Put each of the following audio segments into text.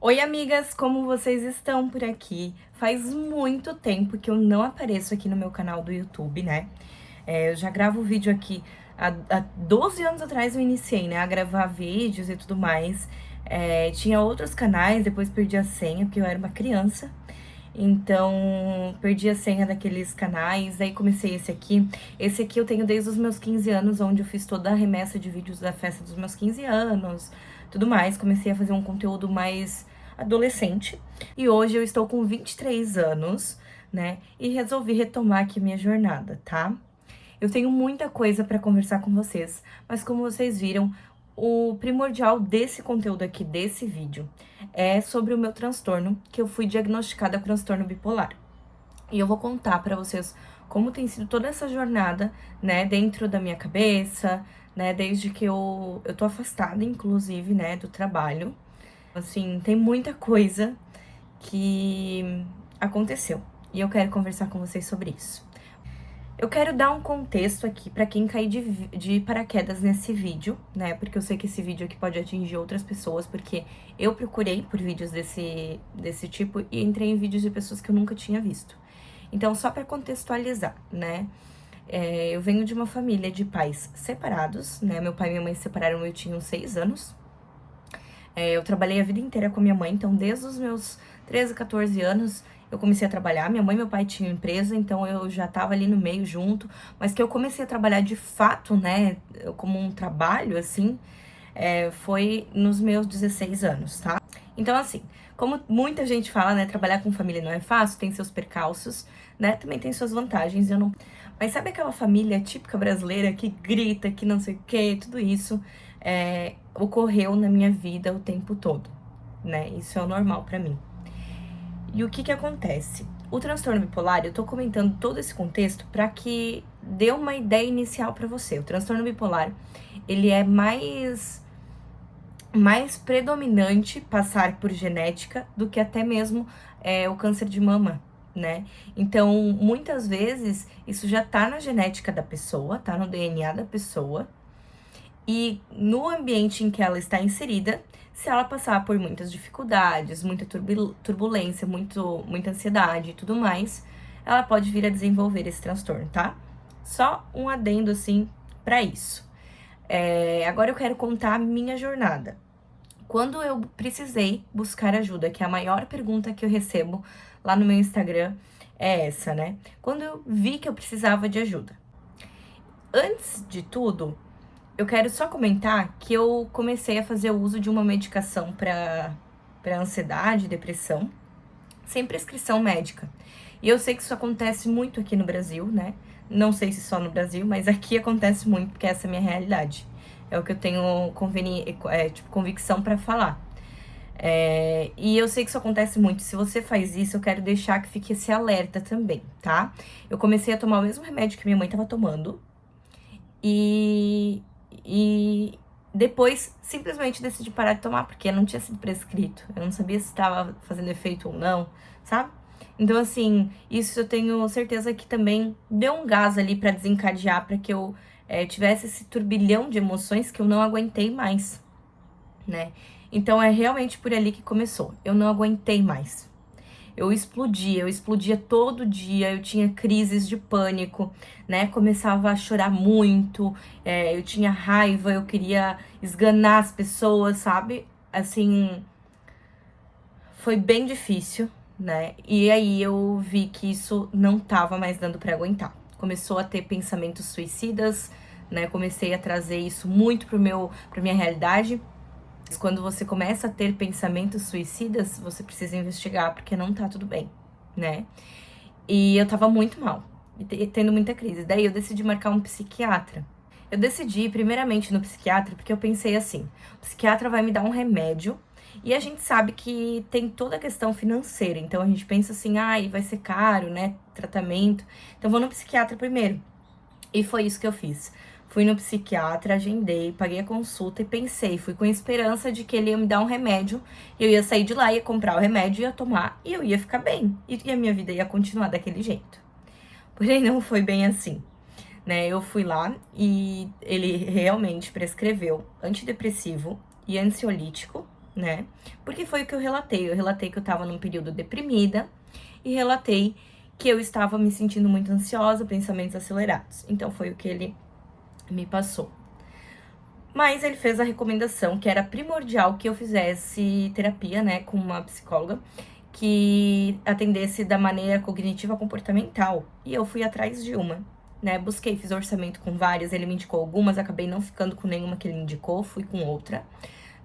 Oi, amigas, como vocês estão por aqui? Faz muito tempo que eu não apareço aqui no meu canal do YouTube, né? Eu já gravo vídeo aqui, há 12 anos atrás eu iniciei, né, a gravar vídeos e tudo mais. Tinha outros canais, depois perdi a senha, porque eu era uma criança. Então, perdi a senha daqueles canais, aí comecei esse aqui. Esse aqui eu tenho desde os meus 15 anos, onde eu fiz toda a remessa de vídeos da festa dos meus 15 anos, tudo mais. Comecei a fazer um conteúdo mais adolescente. E hoje eu estou com 23 anos, né? E resolvi retomar aqui minha jornada, tá? Eu tenho muita coisa para conversar com vocês, mas como vocês viram, o primordial desse conteúdo aqui, desse vídeo, é sobre o meu transtorno, que eu fui diagnosticada com transtorno bipolar. E eu vou contar para vocês como tem sido toda essa jornada, né, dentro da minha cabeça, né, desde que eu tô afastada, inclusive, né, do trabalho. Assim, tem muita coisa que aconteceu e eu quero conversar com vocês sobre isso. Eu quero dar um contexto aqui para quem cair de paraquedas nesse vídeo, né? Porque eu sei que esse vídeo aqui pode atingir outras pessoas, porque eu procurei por vídeos desse tipo e entrei em vídeos de pessoas que eu nunca tinha visto. Então, só para contextualizar, né? Eu venho de uma família de pais separados, né? Meu pai e minha mãe se separaram, eu tinha uns 6 anos. Eu trabalhei a vida inteira com a minha mãe, então desde os meus 13, 14 anos eu comecei a trabalhar. Minha mãe e meu pai tinham empresa, então eu já tava ali no meio junto, mas que eu comecei a trabalhar de fato, né, como um trabalho, assim, foi nos meus 16 anos, tá? Então, assim, como muita gente fala, né, trabalhar com família não é fácil, tem seus percalços, né, também tem suas vantagens, eu não... Mas sabe aquela família típica brasileira que grita, que não sei o quê, tudo isso ocorreu na minha vida o tempo todo, né, isso é o normal pra mim. E o que que acontece? O transtorno bipolar, eu tô comentando todo esse contexto para que dê uma ideia inicial para você. O transtorno bipolar, ele é mais predominante passar por genética do que até mesmo o câncer de mama, né? Então, muitas vezes, isso já tá na genética da pessoa, tá no DNA da pessoa, e no ambiente em que ela está inserida, se ela passar por muitas dificuldades, muita turbulência, muita ansiedade e tudo mais, ela pode vir a desenvolver esse transtorno, tá? Só um adendo, assim, para isso. Agora eu quero contar a minha jornada. Quando eu precisei buscar ajuda, que é a maior pergunta que eu recebo lá no meu Instagram, é essa, né? Quando eu vi que eu precisava de ajuda. Antes de tudo, eu quero só comentar que eu comecei a fazer o uso de uma medicação para ansiedade, depressão, sem prescrição médica. E eu sei que isso acontece muito aqui no Brasil, né? Não sei se só no Brasil, mas aqui acontece muito, porque essa é a minha realidade. É o que eu tenho convicção para falar. E eu sei que isso acontece muito. Se você faz isso, eu quero deixar que fique esse alerta também, tá? Eu comecei a tomar o mesmo remédio que minha mãe tava tomando. E depois simplesmente decidi parar de tomar, porque não tinha sido prescrito. Eu não sabia se estava fazendo efeito ou não, sabe? Então, assim, isso eu tenho certeza que também deu um gás ali pra desencadear, pra que eu tivesse esse turbilhão de emoções que eu não aguentei mais, né? Então, é realmente por ali que começou. Eu não aguentei mais. Eu explodia todo dia, eu tinha crises de pânico, né? Começava a chorar muito, eu tinha raiva, eu queria esganar as pessoas, sabe? Assim, foi bem difícil, né? E aí eu vi que isso não tava mais dando pra aguentar. Começou a ter pensamentos suicidas, né? Comecei a trazer isso muito pra minha realidade. Quando você começa a ter pensamentos suicidas, você precisa investigar, porque não tá tudo bem, né? E eu tava muito mal, tendo muita crise. Daí eu decidi marcar um psiquiatra. Eu decidi, primeiramente, no psiquiatra, porque eu pensei assim: o psiquiatra vai me dar um remédio, e a gente sabe que tem toda a questão financeira. Então a gente pensa assim, ai, vai ser caro, né? Tratamento. Então vou no psiquiatra primeiro. E foi isso que eu fiz. Fui no psiquiatra, agendei, paguei a consulta e pensei, fui com a esperança de que ele ia me dar um remédio, eu ia sair de lá, ia comprar o remédio, ia tomar e eu ia ficar bem. E a minha vida ia continuar daquele jeito. Porém, não foi bem assim, né? Eu fui lá e ele realmente prescreveu antidepressivo e ansiolítico, né? Porque foi o que eu relatei. Eu relatei que eu tava num período deprimida e relatei que eu estava me sentindo muito ansiosa, pensamentos acelerados. Então foi o que ele me passou. Mas ele fez a recomendação que era primordial que eu fizesse terapia, né, com uma psicóloga que atendesse da maneira cognitiva comportamental. E eu fui atrás de uma, né? Busquei, fiz orçamento com várias, ele me indicou algumas, acabei não ficando com nenhuma que ele indicou, fui com outra,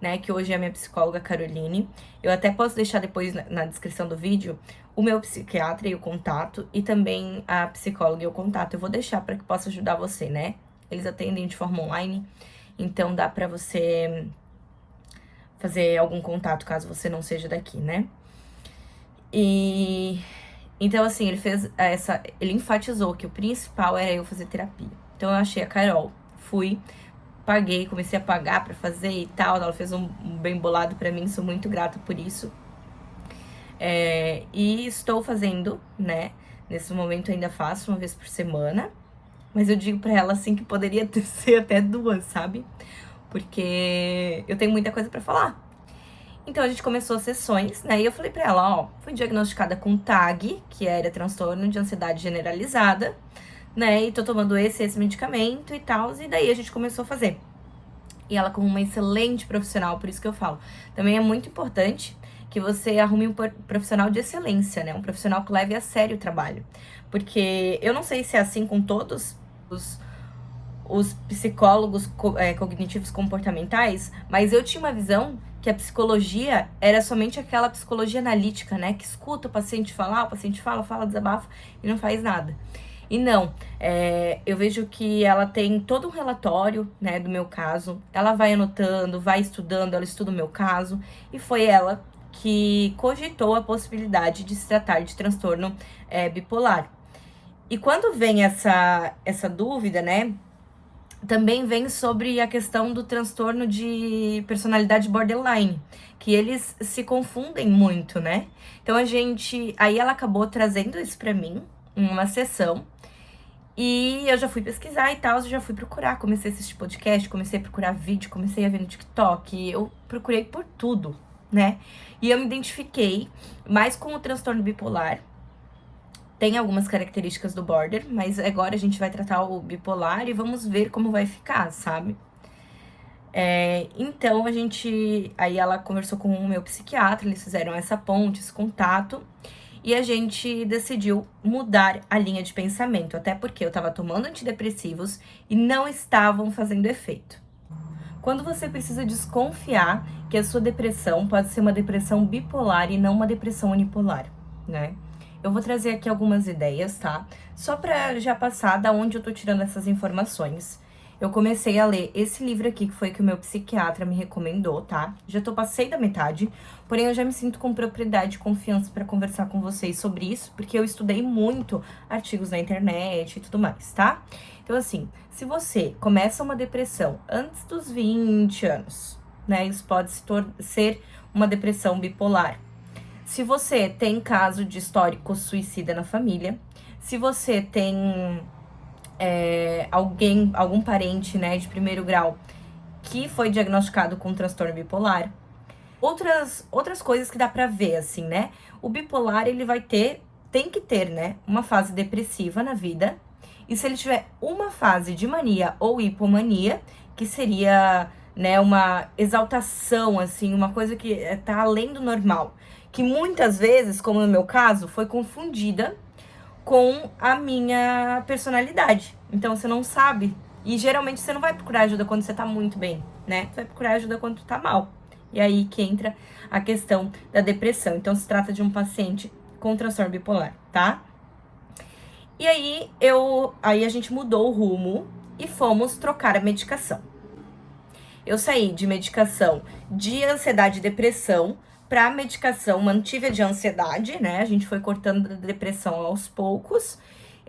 né? Que hoje é a minha psicóloga Caroline. Eu até posso deixar depois na descrição do vídeo o meu psiquiatra e o contato, e também a psicóloga e o contato. Eu vou deixar para que possa ajudar você, né? Eles atendem de forma online, então dá pra você fazer algum contato caso você não seja daqui, né? E então, assim, ele enfatizou que o principal era eu fazer terapia. Então, eu achei a Carol, fui, paguei, comecei a pagar pra fazer e tal. Ela fez um bem bolado pra mim, sou muito grata por isso. E estou fazendo, né? Nesse momento ainda faço uma vez por semana. Mas eu digo pra ela, assim, que poderia ser até 2, sabe? Porque eu tenho muita coisa pra falar. Então, a gente começou as sessões, né? E eu falei pra ela, ó, fui diagnosticada com TAG, que era transtorno de ansiedade generalizada, né? E tô tomando esse medicamento e tal. E daí a gente começou a fazer. E ela, como uma excelente profissional, por isso que eu falo, também é muito importante que você arrume um profissional de excelência, né? Um profissional que leve a sério o trabalho. Porque eu não sei se é assim com todos os psicólogos cognitivos comportamentais, mas eu tinha uma visão que a psicologia era somente aquela psicologia analítica, né? Que escuta o paciente falar, o paciente fala, desabafa e não faz nada. E não, eu vejo que ela tem todo um relatório, né, do meu caso. Ela vai anotando, vai estudando, ela estuda o meu caso. E foi ela que cogitou a possibilidade de se tratar de transtorno bipolar. E quando vem essa dúvida, né, também vem sobre a questão do transtorno de personalidade borderline, que eles se confundem muito, né? Então aí ela acabou trazendo isso pra mim, em uma sessão, e eu já fui pesquisar e tal, já fui procurar, comecei a assistir podcast, comecei a procurar vídeo, comecei a ver no TikTok, eu procurei por tudo, né? E eu me identifiquei mais com o transtorno bipolar. Tem algumas características do border, mas agora a gente vai tratar o bipolar e vamos ver como vai ficar, sabe? Então, aí ela conversou com o meu psiquiatra, eles fizeram essa ponte, esse contato, e a gente decidiu mudar a linha de pensamento, até porque eu tava tomando antidepressivos e não estavam fazendo efeito. Quando você precisa desconfiar que a sua depressão pode ser uma depressão bipolar e não uma depressão unipolar, né? Eu vou trazer aqui algumas ideias, tá? Só pra já passar da onde eu tô tirando essas informações. Eu comecei a ler esse livro aqui, que foi que o meu psiquiatra me recomendou, tá? Passei da metade, porém eu já me sinto com propriedade e confiança pra conversar com vocês sobre isso, porque eu estudei muito artigos na internet e tudo mais, tá? Então, assim, se você começa uma depressão antes dos 20 anos, né? Isso pode ser uma depressão bipolar. Se você tem caso de histórico suicida na família, se você tem algum parente, né, de primeiro grau que foi diagnosticado com transtorno bipolar, outras coisas que dá pra ver, assim, né? O bipolar, ele tem que ter, né, uma fase depressiva na vida, e se ele tiver uma fase de mania ou hipomania, que seria, né, uma exaltação, assim, uma coisa que tá além do normal, que muitas vezes, como no meu caso, foi confundida com a minha personalidade. Então, você não sabe. E geralmente você não vai procurar ajuda quando você tá muito bem, né? Você vai procurar ajuda quando tu tá mal. E aí que entra a questão da depressão. Então, se trata de um paciente com transtorno bipolar, tá? E aí, a gente mudou o rumo e fomos trocar a medicação. Eu saí de medicação de ansiedade e depressão para medicação, mantive a de ansiedade, né? A gente foi cortando a depressão aos poucos,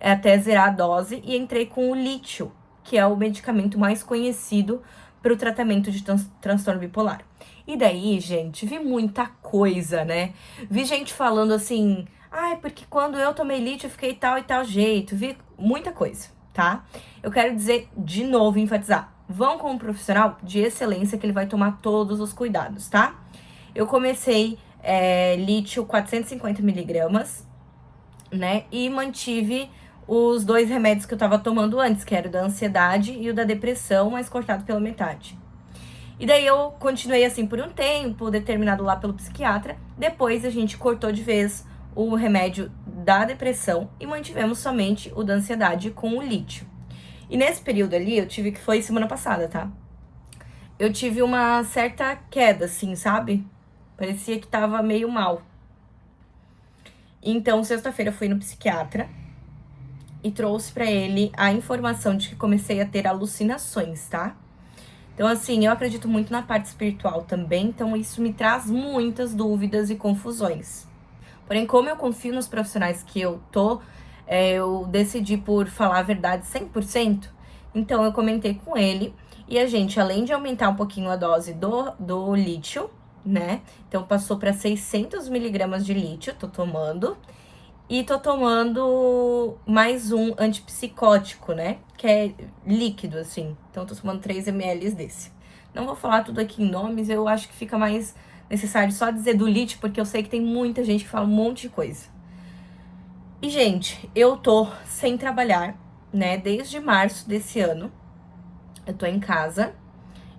até zerar a dose, e entrei com o lítio, que é o medicamento mais conhecido para o tratamento de transtorno bipolar. E daí, gente, vi muita coisa, né? Vi gente falando assim, porque quando eu tomei lítio eu fiquei tal e tal jeito. Vi muita coisa, tá? Eu quero dizer de novo, enfatizar, vão com um profissional de excelência que ele vai tomar todos os cuidados, tá? eu comecei lítio 450mg, né? E mantive os 2 remédios que eu tava tomando antes, que era o da ansiedade e o da depressão, mas cortado pela metade. E daí eu continuei assim por um tempo, determinado lá pelo psiquiatra. Depois a gente cortou de vez o remédio da depressão e mantivemos somente o da ansiedade com o lítio. E nesse período ali, eu tive, que foi semana passada, tá? Eu tive uma certa queda, assim, sabe? Parecia que tava meio mal. Então, sexta-feira eu fui no psiquiatra e trouxe pra ele a informação de que comecei a ter alucinações, tá? Então, assim, eu acredito muito na parte espiritual também, então isso me traz muitas dúvidas e confusões. Porém, como eu confio nos profissionais que eu tô, eu decidi por falar a verdade 100%, então eu comentei com ele, e a gente, além de aumentar um pouquinho a dose do lítio, né, então passou para 600mg de lítio, tô tomando, e tô tomando mais um antipsicótico, né? Que é líquido, assim. Então, tô tomando 3 ml desse. Não vou falar tudo aqui em nomes, eu acho que fica mais necessário só dizer do lítio, porque eu sei que tem muita gente que fala um monte de coisa. E, gente, eu tô sem trabalhar, né? Desde março desse ano. Eu tô em casa.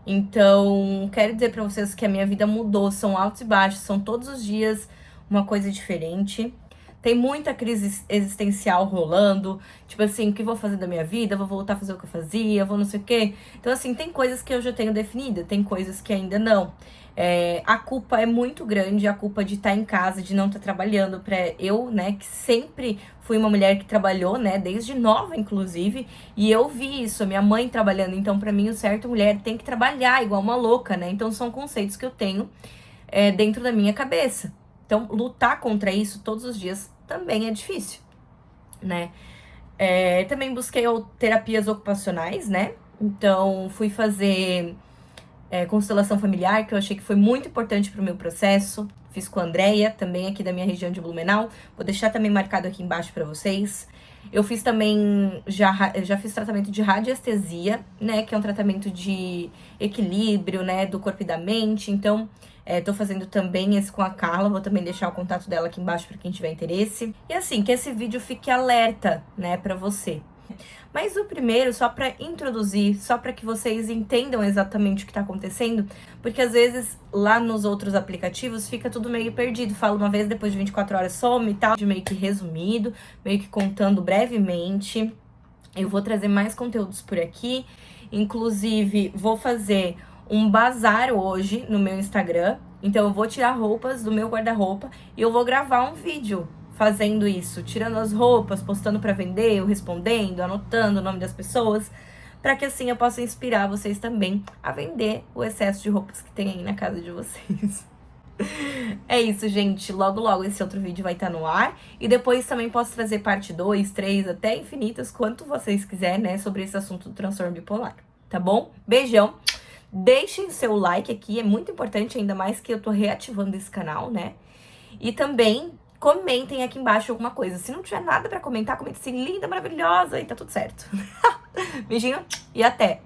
Então, quero dizer pra vocês que a minha vida mudou. São altos e baixos, são todos os dias uma coisa diferente. Tem muita crise existencial rolando, tipo assim, o que vou fazer da minha vida? Vou voltar a fazer o que eu fazia, vou não sei o quê. Então, assim, tem coisas que eu já tenho definida, tem coisas que ainda não. A culpa é muito grande, a culpa de estar em casa, de não estar trabalhando. Eu, né, que sempre fui uma mulher que trabalhou, né, desde nova, inclusive, e eu vi isso, a minha mãe trabalhando. Então, pra mim, o certo, mulher tem que trabalhar igual uma louca, né? Então, são conceitos que eu tenho dentro da minha cabeça. Então, lutar contra isso todos os dias também é difícil, né? Também busquei terapias ocupacionais, né? Então, fui fazer constelação familiar, que eu achei que foi muito importante pro meu processo. Fiz com a Andrea, também aqui da minha região de Blumenau. Vou deixar também marcado aqui embaixo pra vocês. Eu fiz também, já fiz tratamento de radiestesia, né? Que é um tratamento de equilíbrio, né? Do corpo e da mente. Então, tô fazendo também esse com a Carla. Vou também deixar o contato dela aqui embaixo pra quem tiver interesse. E assim, que esse vídeo fique alerta, né? Pra você. Mas o primeiro, só para introduzir, só para que vocês entendam exatamente o que tá acontecendo, porque às vezes lá nos outros aplicativos fica tudo meio perdido. Fala uma vez, depois de 24 horas some e tal, de meio que resumido, meio que contando brevemente. Eu vou trazer mais conteúdos por aqui, inclusive vou fazer um bazar hoje no meu Instagram, então eu vou tirar roupas do meu guarda-roupa e eu vou gravar um vídeo fazendo isso, tirando as roupas, postando pra vender, eu respondendo, anotando o nome das pessoas, pra que assim eu possa inspirar vocês também a vender o excesso de roupas que tem aí na casa de vocês. É isso, gente. Logo, logo esse outro vídeo vai estar no ar. E depois também posso trazer parte 2, 3, até infinitas, quanto vocês quiserem, né, sobre esse assunto do transtorno bipolar. Tá bom? Beijão. Deixem seu like aqui, é muito importante, ainda mais que eu tô reativando esse canal, né? E também comentem aqui embaixo alguma coisa. Se não tiver nada pra comentar, comente assim, linda, maravilhosa, e tá tudo certo. Beijinho e até!